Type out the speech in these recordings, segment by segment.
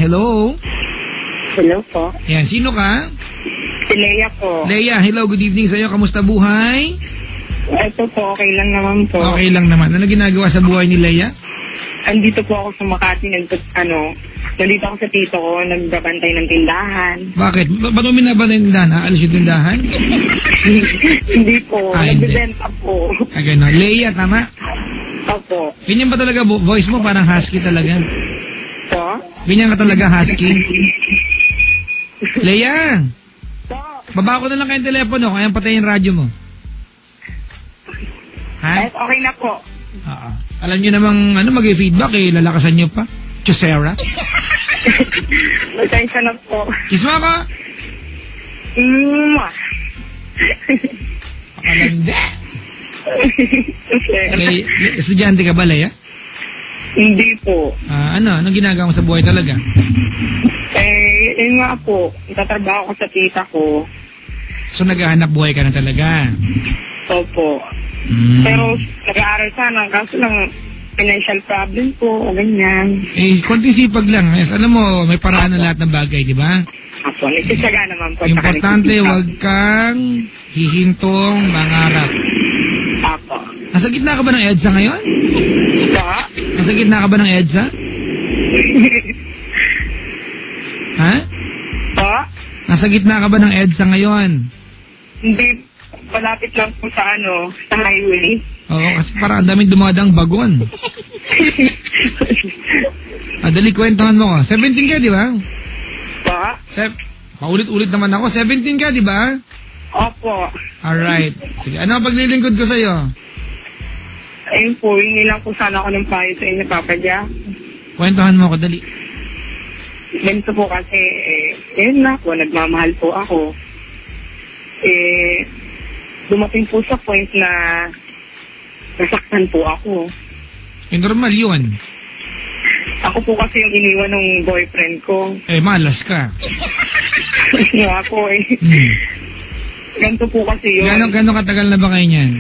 Hello? Hello po. Yan, sino ka? Si Leia po. Leia, hello, good evening sa'yo. Kamusta buhay? Ito po, okay lang naman po. Okay lang naman. Ano ginagawa sa buhay ni Leia? Andito po ako sa Makati, nandito ako sa tito ko, nagbabantay ng tindahan. Bakit? Ba't mo binabantay ng tindahan? Aalis yung tindahan? Hindi po, hindi. nagbibenta po. Gano'n. Leia, tama? Opo. Ganyan ba talaga voice mo? Parang husky talaga. Po? Ganyan ka talaga husky? Leia! Po? Baba ko na lang kayong telepono, kaya patayin yung radyo mo. Ha? Okay na po. Oo. Alam niyo namang mag-feedback lalakasan niyo pa. Chusera. Pasensya na po. Kiss mo ako. Pakalanda. Okay, estudyante ka ba, Leia? Hindi po. Anong ginagawa mo sa buhay talaga? Yun nga po, nagtatrabaho ko sa tita ko. So naghahanap buhay ka na talaga? Opo. Pero nag-aaral sana, kaso lang financial problem po, ganyan. Konting sipag lang. Alam mo, may paraan na lahat ng bagay, di ba? Apo, nagsisaga naman po. Importante, huwag kang hihintong mangarap. Apo. Nasa gitna ka ba ng EDSA ngayon? Pa? Nasa gitna ka ba ng EDSA? Ha? Pa? Nasa gitna ka ba ng EDSA ngayon? Hindi, malapit lang po sa sa highway. Oo, kasi parang ang daming dumadang bagon. Dali, kwentuhan mo ko. 17 ka, di ba? Pa? Paulit-ulit naman ako. 17 ka, di ba? Opo. Alright. Sige, ano ang paglilingkod ko sa'yo? Ayun po, hindi lang po sana ako ng payo sa inyo, Papa Jack. Kwentuhan mo ko, dali. Ganito po kasi, yun na po, nagmamahal po ako. Dumating po sa point na nasaktan po ako. Normal yun. Ako po kasi yung iniwan ng boyfriend ko. Malas ka. Ano ako Ganito po kasi yun. Gano'ng katagal na ba kayo niyan?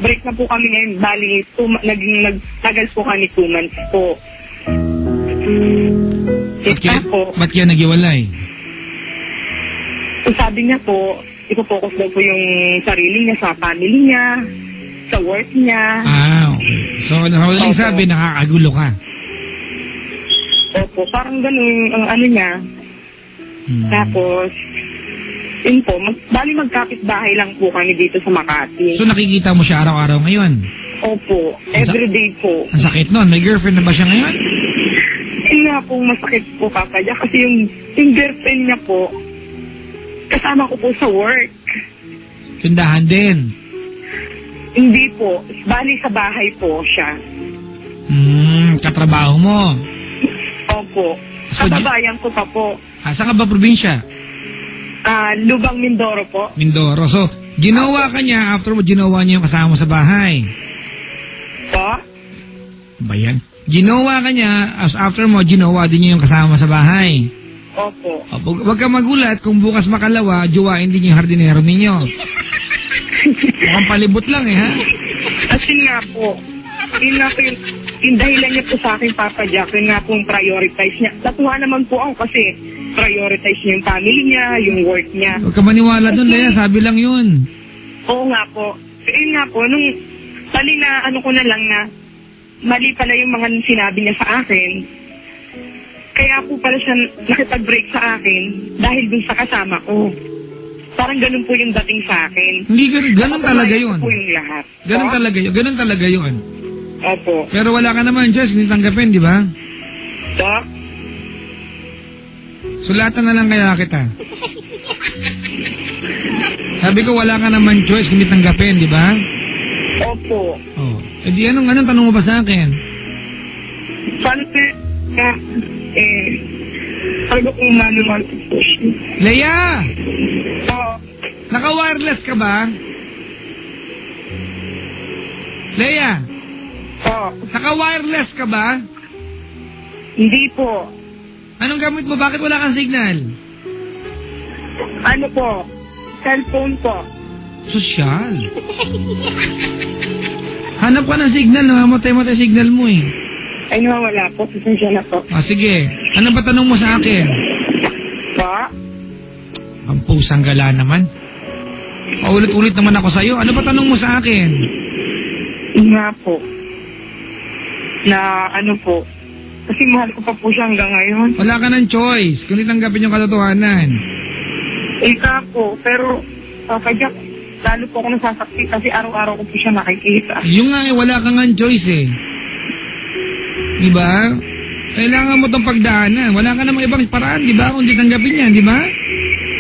Break na po kami ngayon. Bali, nagtagal po kami 2 months po. Ba't kaya nag-iwalay? So sabi niya po, ipopokus daw po yung sarili niya sa family niya, sa work niya. Okay. So, huling sabi, nakakagulo ka. Opo, parang ganun ang niya. Tapos, yun po, bali magkapit-bahay lang po kami dito sa Makati. So, nakikita mo siya araw-araw ngayon? Opo, everyday po. Ang sakit nun. May girlfriend na ba siya ngayon? Yun nga po, masakit po, Papa Jack, kasi yung girlfriend niya po, kasama ko po sa work. Tindahan din? Hindi po. Bali sa bahay po siya. Katrabaho mo? Opo. So, kababayan ko pa po. Saan ka ba probinsya? Lubang, Mindoro po. Mindoro. So, ginawa ka niya, after mo, ginawa niya yung kasama mo sa bahay? Po? Ba yan? Ginawa ka niya, after mo, ginawa din niya yung kasama mo sa bahay? Opo. Huwag ka magulat kung bukas makalawa, juwain din yung hardinero ninyo. Mukhang palibot lang ha? Kasi nga po, yun nga po yung dahilan niya po sa akin, Papa Jack, yun nga po yung prioritize niya. Natuwa naman po ako kasi prioritize niya yung family niya, yung work niya. Huwag ka maniwala doon, Leia, sabi lang yun. Oo nga po. Yun nga po, nung mali na ko na lang na mali pala yung mga sinabi niya sa akin. Kaya po pala siya nakipag-break sa akin dahil dun sa kasama ko. Parang ganun po yung dating sa akin. Hindi, ganun talaga yun. Po yung lahat. Ganun talaga yun. Ganun talaga yun. Opo. Pero wala ka naman, Jess, hindi tanggapin, di ba? Po? Sulatan na lang kaya kita. Sabi ko, wala ka naman choice kundi tanggapin, di ba? Opo. E di anong tanong mo ba sa akin? Paano talaga kung manual po siya. Leia! Po. Naka-wireless ka ba? Leia! Po. Naka-wireless ka ba? Hindi po. Anong gamit mo? Bakit wala kang signal? Ano po? Cellphone po. Sosyal. Hanap ka ng signal, namamatay-matay signal mo eh. Ay, nawawala po. Pasensya na po. Sige. Ano ba tanong mo sa akin? Pa? Ang pusang gala naman. Paulit-ulit naman ako sa'yo. Ano ba tanong mo sa akin? Nga po. Na ano po. Kasi mahal ko pa po siya hanggang ngayon. Wala ka ng choice. Kung tanggapin yung katotohanan. Ika po. Pero, kaya lalo po ako nasasakti kasi araw-araw ko po siya nakikita. Yung nga wala ka ng choice eh. Diba? Kailangan mo itong pagdaanan. Wala ka namang ibang paraan, diba? Kung di tanggapin yan, diba?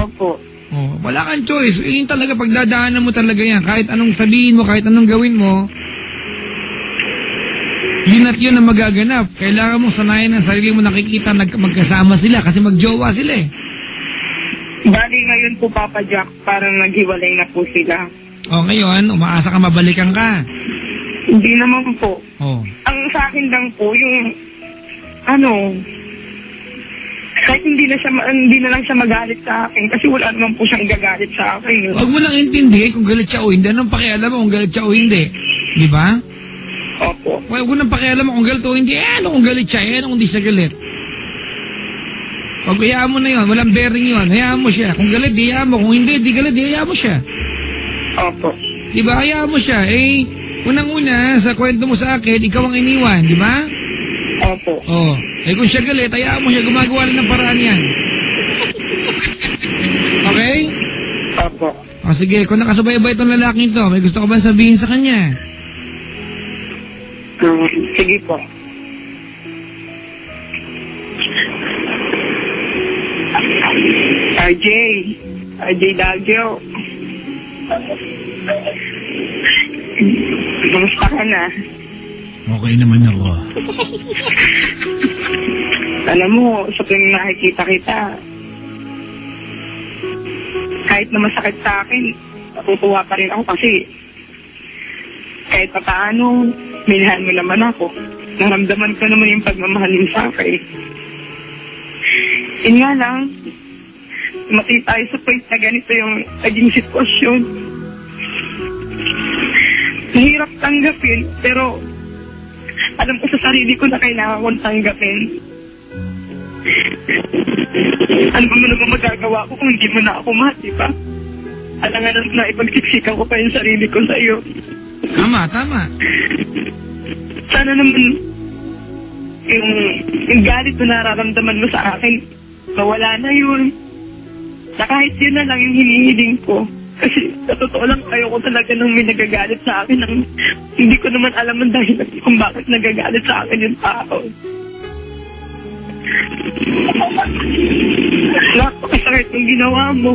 Opo. Oh, wala kang choice. Yun talaga, pagdadaanan mo talaga yan. Kahit anong sabihin mo, kahit anong gawin mo, yun at yun ang magaganap. Kailangan mong sanayin ang sarili mo nakikita magkasama sila kasi magjowa sila eh. Bali ngayon po, Papa Jack, parang naghiwalay na po sila. O ngayon, umaasa ka mabalikan ka. Hindi naman po. Oh. Ang sa akin lang po, yung kahit hindi na lang siya magalit sa akin kasi wala naman po siyang gagalit sa akin. Huwag mo lang intindihin kung galit siya o hindi. Anong pakialam mo kung galit siya o hindi? Di ba? Opo. Huwag mo nang pakialam mo kung galit o hindi. Ano kung galit siya? Ano kung di siya galit? Huwag hayaan mo na yun. Walang bearing yun. Hayaan mo siya. Kung galit, di hayaan mo. Kung hindi, di galit, di hayaan mo siya. Opo. Di ba? Hayaan mo siya. Unang-una, sa kwento mo sa akin, ikaw ang iniwan. Di ba? Opo. Oh. Kung siya galit, hayaan mo siya. Gumagawa lang ng paraan yan. Okay? Opo. Sige, kung nakasabay-bay itong lalaking to, may gusto ka ba sabihin sa kanya? Sige po. RJ Daggio. Kamusta ka na? Okay naman ako. Alam mo, sa tuwing nakikita kita, kahit na masakit sa akin, natutuwa pa rin ako kasi kahit pa paano, minahal mo naman ako. Naramdaman ko naman yung pagmamahal mo sa akin. Yun nga lang, mati tayo sa point na ganito yung naging sitwasyon. Mahirap tanggapin, pero alam ko sa sarili ko na kailangan kong tanggapin. Ano ba naman magagawa ko kung hindi mo na ako mahal, di ba? Alangan na ipagsiksikan ko pa yung sarili ko sa iyo. Tama. Sana naman yung galit na nararamdaman mo sa akin, mawala na yun. Na kahit yun na lang yung hinihiling ko. Kasi sa totoo lang, ayoko talaga nang may nagagalit sa akin. Hindi ko naman alam ang dahilan kung bakit nagagalit sa akin yung tao. Napakasakit yung ginawa mo.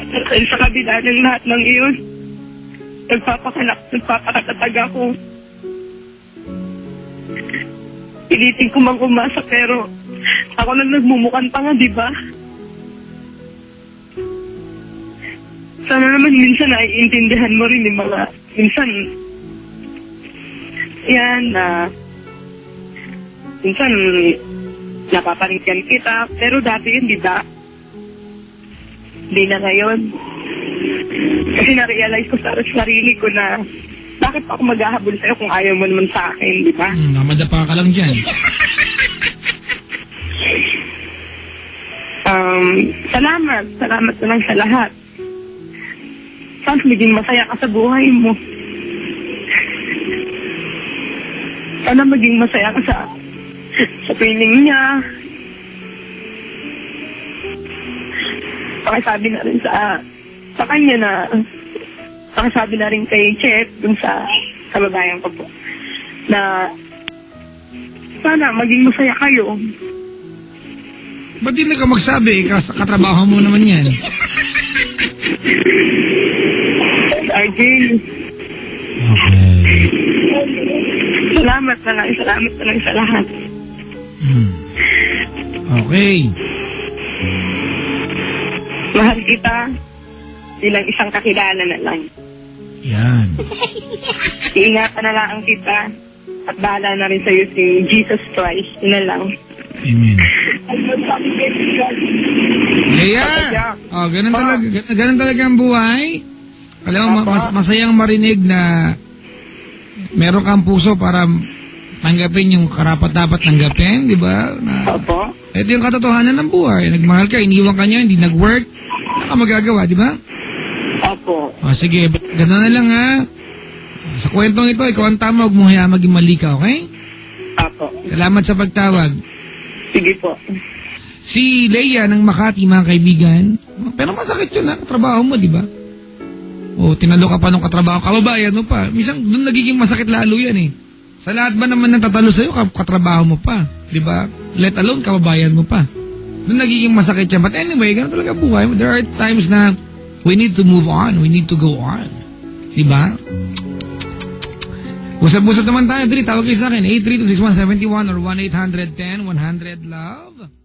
Dahil sa kabila ng lahat ng iyon, nagpapakatatag ako. Pilitin ko mang umasa pero ako lang nagmumukan pa nga, di ba? Sana naman minsan naiintindihan mo rin yung mga, minsan, minsan napaparinggan kita, pero dati yun, di ba? Hindi na ngayon. Kasi na-realize ko sa sarili ko na bakit pa ako maghahabol sa'yo kung ayaw mo naman sa akin, di ba? Mamadapa ka lang dyan. Salamat na lang sa lahat. Sana maging masaya ka sa buhay mo. Sana maging masaya ka sa piling niya. Pakisabi na rin sa kanya na pakisabi na rin kay Chef dun sa kababayan ko po na sana maging masaya kayo. Ba't di na ka magsabi? Katrabaho mo naman yan. RJ. Okay. Salamat na lang sa lahat. Okay. Mahal kita bilang isang kakilala na lang. Yan. Iingatan na lang kita at bahala na rin sa'yo si Jesus Christ. Yun na lang. Amen. Yeah. Ganun talaga ang buhay. Alam mo, masayang marinig na meron kang puso para tanggapin yung karapat-dapat tanggapin, di ba? Opo. Ito yung katotohanan ng buhay. Nagmahal ka, iniwan ka niya, hindi nag-work. Ano ka magagawa, di ba? Opo. O sige, gano'n na lang ha. Sa kwentong ito, ikaw ang tama, huwag mo hayaan maging mali ka, okay? Opo. Salamat sa pagtawag. Sige po. Si Leia ng Makati, mga kaibigan. Pero masakit yun ha, katrabaho mo, di ba? O, tinalo ka pa nung katrabaho, kababayan mo pa. Minsan, doon nagiging masakit lalo yan eh. Sa lahat ba naman ng tatalo sa'yo, katrabaho mo pa, di ba? Let alone, kababayan mo pa. Doon nagiging masakit yan. But anyway, gano'n talaga buhay. There are times na we need to move on. We need to go on. Di ba? Usap-usap naman tayo. Dali, tawag kayo sa akin. 8326171 or 1-800-10-100-LOVE.